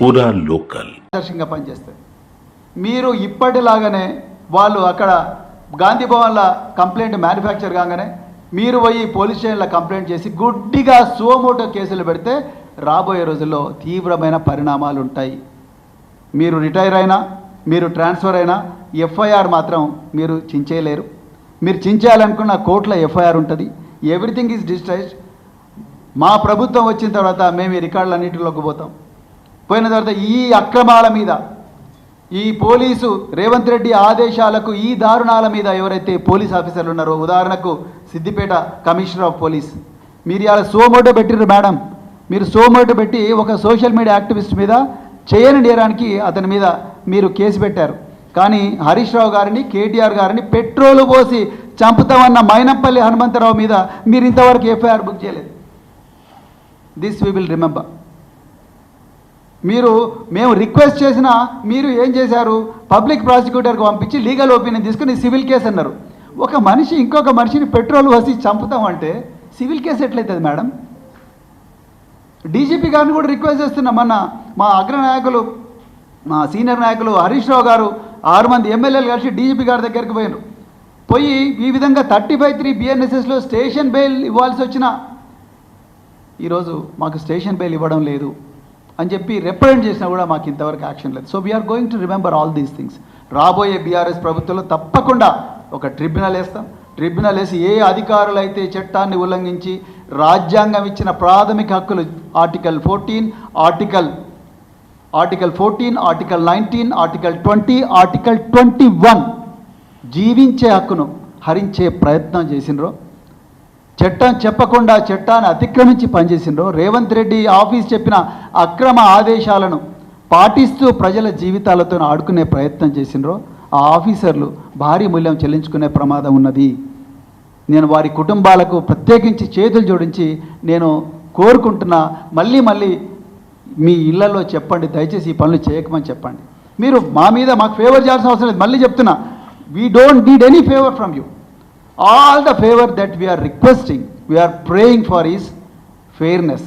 పూరా లోకల్ దర్శంగా పనిచేస్తాయి. మీరు ఇప్పటిలాగానే వాళ్ళు అక్కడ గాంధీ భవన్ల కంప్లైంట్ మ్యానుఫ్యాక్చర్ కాగానే మీరు పోయి పోలీస్ స్టేషన్లో కంప్లైంట్ చేసి గుడ్డిగా సుమోటో కేసులు పెడితే రాబోయే రోజుల్లో తీవ్రమైన పరిణామాలు ఉంటాయి. మీరు రిటైర్ అయినా మీరు ట్రాన్స్ఫర్ అయినా ఎఫ్ఐఆర్ మాత్రం మీరు చించేయలేరు. మీరు చించేయాలనుకున్న కోర్టులో ఎఫ్ఐఆర్ ఉంటుంది. Everything is digitised. మా ప్రభుత్వం వచ్చిన తర్వాత మేము ఈ రికార్డులన్నింటిలోకి పోతాం. పోయిన తర్వాత ఈ అక్రమాల మీద, ఈ పోలీసు రేవంత్ రెడ్డి ఆదేశాలకు ఈ దారుణాల మీద ఎవరైతే పోలీస్ ఆఫీసర్లు ఉన్నారో, ఉదాహరణకు సిద్దిపేట కమిషనర్ ఆఫ్ పోలీస్, మీరు ఇలా సోమోటో పెట్టిర్రు మేడం. మీరు సోమోటో పెట్టి ఒక సోషల్ మీడియా యాక్టివిస్ట్ మీద చేయని నేరానికి అతని మీద మీరు కేసు పెట్టారు. కానీ హరీష్ రావు గారిని, కేటీఆర్ గారిని పెట్రోలు పోసి చంపుతామన్న మైనంపల్లి హనుమంతరావు మీద మీరు ఇంతవరకు ఎఫ్ఐఆర్ బుక్ చేయలేదు. This we will remember. మేము రిక్వెస్ట్ చేసినా మీరు ఏం చేశారు? పబ్లిక్ ప్రాసిక్యూటర్కి పంపించి లీగల్ ఒపీనియన్ తీసుకుని సివిల్ కేసు అన్నారు. ఒక మనిషి ఇంకొక మనిషిని పెట్రోల్ పోసి చంపుతామంటే సివిల్ కేసు ఎట్లయితుంది మేడం? డీజీపీ గారిని కూడా రిక్వెస్ట్ చేస్తున్నాం. మా అగ్రనాయకులు, మా సీనియర్ నాయకులు హరీష్ రావు గారు 6 మంది ఎమ్మెల్యేలు కలిసి డీజీపీ గారి దగ్గరికి పోయి ఈ విధంగా 35(3) BNSSలో స్టేషన్ బెయిల్ ఇవ్వాల్సి వచ్చినా ఈరోజు మాకు స్టేషన్ బెయిల్ ఇవ్వడం లేదు అని చెప్పి రిప్రజెంట్ చేసినా కూడా మాకు ఇంతవరకు యాక్షన్ లేదు. So we are going to remember all these things. రాబోయే బీఆర్ఎస్ ప్రభుత్వంలో తప్పకుండా ఒక ట్రిబ్యునల్ వేస్తాం. ట్రిబ్యునల్ వేసి ఏ అధికారులు అయితే చట్టాన్ని ఉల్లంఘించి రాజ్యాంగం ఇచ్చిన ప్రాథమిక హక్కులు ఆర్టికల్ 14, ఆర్టికల్ 19, ఆర్టికల్ 20, ఆర్టికల్ 21 జీవించే హక్కును హరించే ప్రయత్నం చేసినరో, చట్టం చెప్పకుండా చట్టాన్ని అతిక్రమించి పనిచేసినరో, రేవంత్ రెడ్డి ఆఫీస్ చెప్పిన అక్రమ ఆదేశాలను పాటిస్తూ ప్రజల జీవితాలతో ఆడుకునే ప్రయత్నం చేసినరో ఆ ఆఫీసర్లు భారీ మూల్యం చెల్లించుకునే ప్రమాదం ఉన్నది. నేను వారి కుటుంబాలకు ప్రత్యేకించి చేతులు జోడించి నేను కోరుకుంటున్నా, మళ్ళీ మీ ఇళ్లలో చెప్పండి, దయచేసి ఈ పనులు చేయకమని చెప్పండి. మీరు మాకు ఫేవర్ చేయాల్సిన అవసరం లేదు. మళ్ళీ చెప్తున్నా, we don't need any favour from you. All the favor that we are requesting, we are praying for is fairness.